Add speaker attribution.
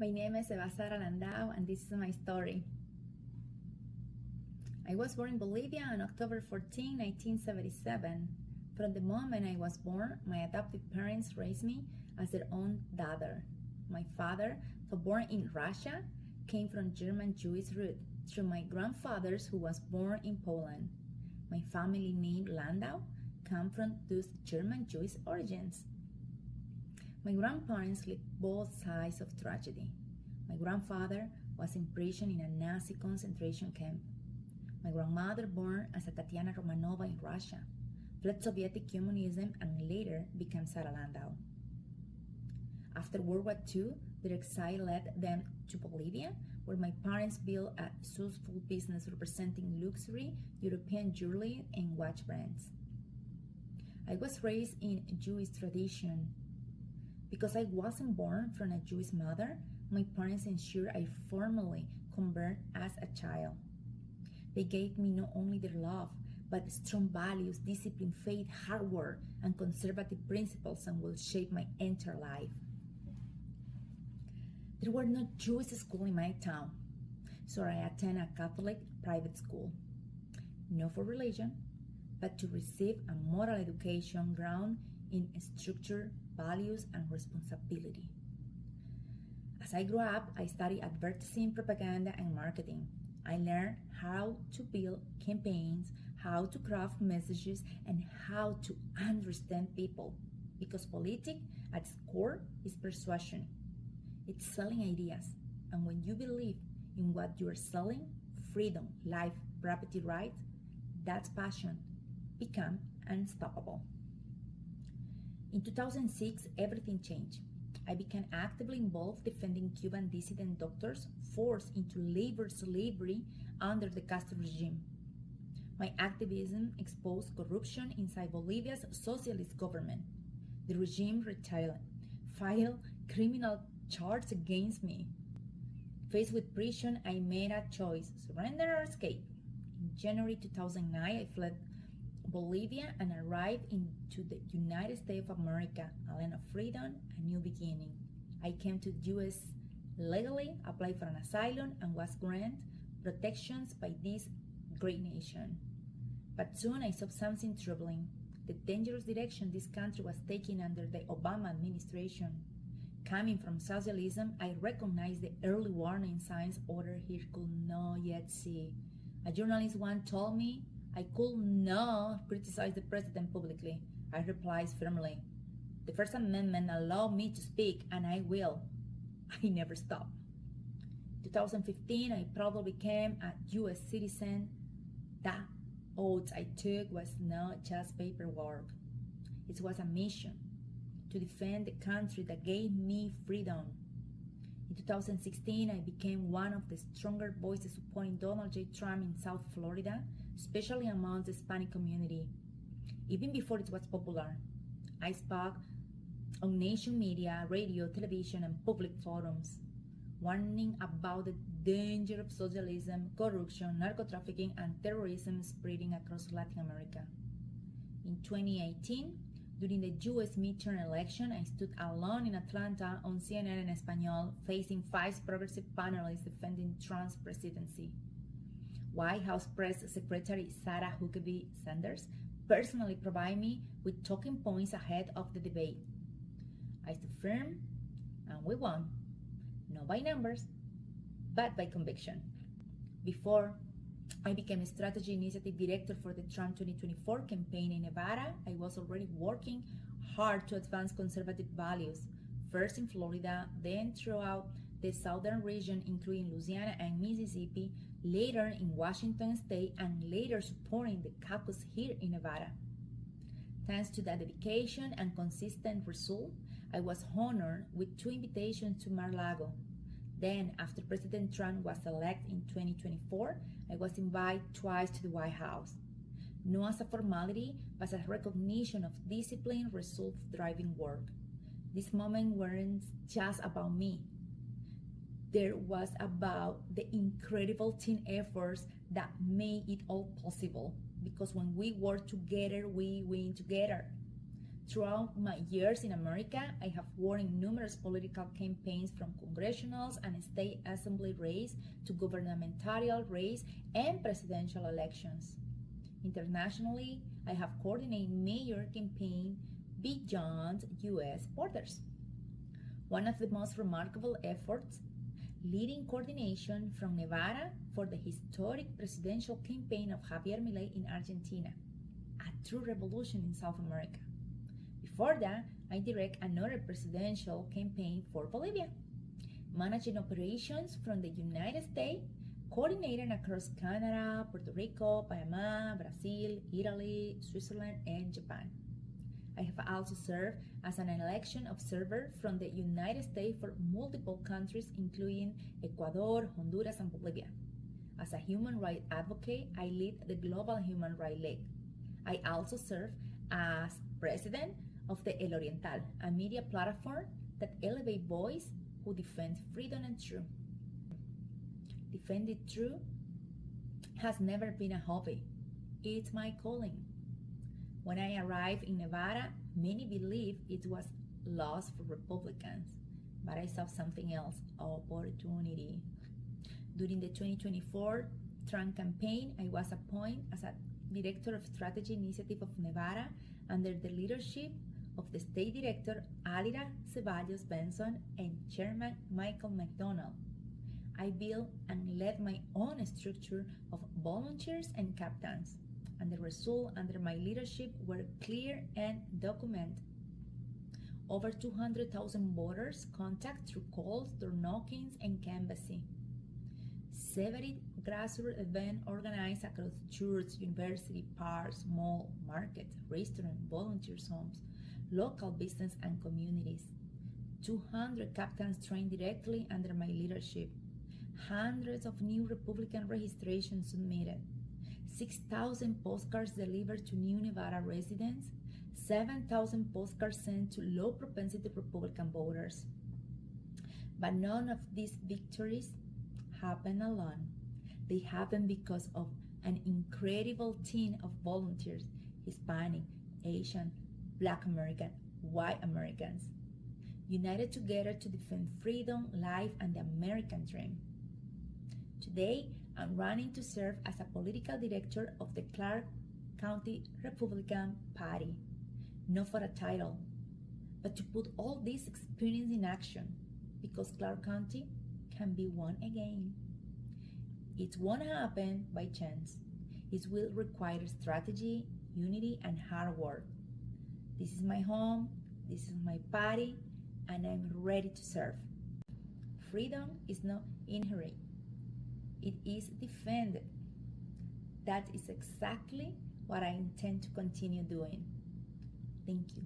Speaker 1: My name is Eva Sara Landau, and this is my story. I was born in Bolivia on October 14, 1977. From the moment I was born, my adoptive parents raised me as their own daughter. My father, though born in Russia, came from German Jewish root through my grandfather, who was born in Poland. My family name Landau came from those German Jewish origins. My grandparents lived both sides of tragedy. My grandfather was imprisoned in a Nazi concentration camp. My grandmother, born as a Tatiana Romanova in Russia, fled Soviet communism and later became Sara Landau. After World War II, their exile led them to Bolivia, where my parents built a successful business representing luxury European jewelry and watch brands. I was raised in Jewish tradition. Because I wasn't born from a Jewish mother, my parents ensured I formally convert as a child. They gave me not only their love, but strong values, discipline, faith, hard work, and conservative principles, and will shape my entire life. There were no Jewish schools in my town, so I attended a Catholic private school. Not for religion, but to receive a moral education grounded in structure, values, and responsibility. As I grew up, I studied advertising, propaganda, and marketing. I learned how to build campaigns, how to craft messages, and how to understand people. Because politics, at its core, is persuasion. It's selling ideas. And when you believe in what you are selling, freedom, life, property rights, that's passion, become unstoppable. In 2006, everything changed. I became actively involved defending Cuban dissident doctors forced into labor slavery under the Castro regime. My activism exposed corruption inside Bolivia's socialist government. The regime filed criminal charges against me. Faced with prison, I made a choice: surrender or escape. In January 2009, I fled Bolivia and arrived into the United States of America, a land of freedom, a new beginning. I came to the U.S. legally, applied for an asylum, and was granted protections by this great nation. But soon I saw something troubling: the dangerous direction this country was taking under the Obama administration. Coming from socialism, I recognized the early warning signs others here could not yet see. A journalist once told me I could not criticize the president publicly. I replied firmly, "The First Amendment allows me to speak, and I will." I never stopped. In 2015, I proudly became a U.S. citizen. That oath I took was not just paperwork. It was a mission to defend the country that gave me freedom. In 2016, I became one of the stronger voices supporting Donald J. Trump in South Florida, especially among the Hispanic community. Even before it was popular, I spoke on nation media, radio, television, and public forums, warning about the danger of socialism, corruption, narco-trafficking, and terrorism spreading across Latin America. In 2018, during the U.S. midterm election, I stood alone in Atlanta on CNN in Espanol, facing 5 progressive panelists defending Trump's presidency. White House Press Secretary Sarah Huckabee Sanders personally provided me with talking points ahead of the debate. I stood firm, and we won, not by numbers, but by conviction. Before I became a strategy initiative director for the Trump 2024 campaign in Nevada, I was already working hard to advance conservative values, first in Florida, then throughout the southern region, including Louisiana and Mississippi, later in Washington state, and later supporting the caucus here in Nevada. Thanks to that dedication and consistent result, I was honored with 2 invitations to Mar-a-Lago. Then, after President Trump was elected in 2024, I was invited twice to the White House. Not as a formality, but as a recognition of discipline, result-driving work. This moment weren't just about me. There was about the incredible team efforts that made it all possible. Because when we work together, we win together. Throughout my years in America, I have worked in numerous political campaigns from congressional and state assembly race to governmental race and presidential elections. Internationally, I have coordinated major campaigns beyond U.S. borders. One of the most remarkable efforts, leading coordination from Nevada for the historic presidential campaign of Javier Milei in Argentina, a true revolution in South America. Before that, I direct another presidential campaign for Bolivia, managing operations from the United States, coordinating across Canada, Puerto Rico, Panama, Brazil, Italy, Switzerland, and Japan. I have also served as an election observer from the United States for multiple countries, including Ecuador, Honduras, and Bolivia. As a human rights advocate, I lead the Global Human Rights League. I also serve as president of the El Oriental, a media platform that elevates voice who defend freedom and truth. Defending truth has never been a hobby. It's my calling. When I arrived in Nevada, many believed it was lost for Republicans, but I saw something else, opportunity. During the 2024 Trump campaign, I was appointed as a Director of Strategy Initiative of Nevada under the leadership of the State Director Alira Ceballos Benson and Chairman Michael McDonald. I built and led my own structure of volunteers and captains, and the results under my leadership were clear and documented. Over 200,000 voters contacted through calls, door knockings, and canvassing. 70 grassroots events organized across churches, university, parks, malls, markets, restaurants, volunteers' homes, local business and communities. 200 captains trained directly under my leadership. Hundreds of new Republican registrations submitted. 6,000 postcards delivered to new Nevada residents. 7,000 postcards sent to low-propensity Republican voters. But none of these victories happened alone. They happened because of an incredible team of volunteers, Hispanic, Asian, Black American, white Americans, united together to defend freedom, life, and the American dream. Today, I'm running to serve as a political director of the Clark County Republican Party, not for a title, but to put all this experience in action, because Clark County can be won again. It won't happen by chance. It will require strategy, unity, and hard work. This is my home, this is my party, and I'm ready to serve. Freedom is not inherent. It is defended. That is exactly what I intend to continue doing. Thank you.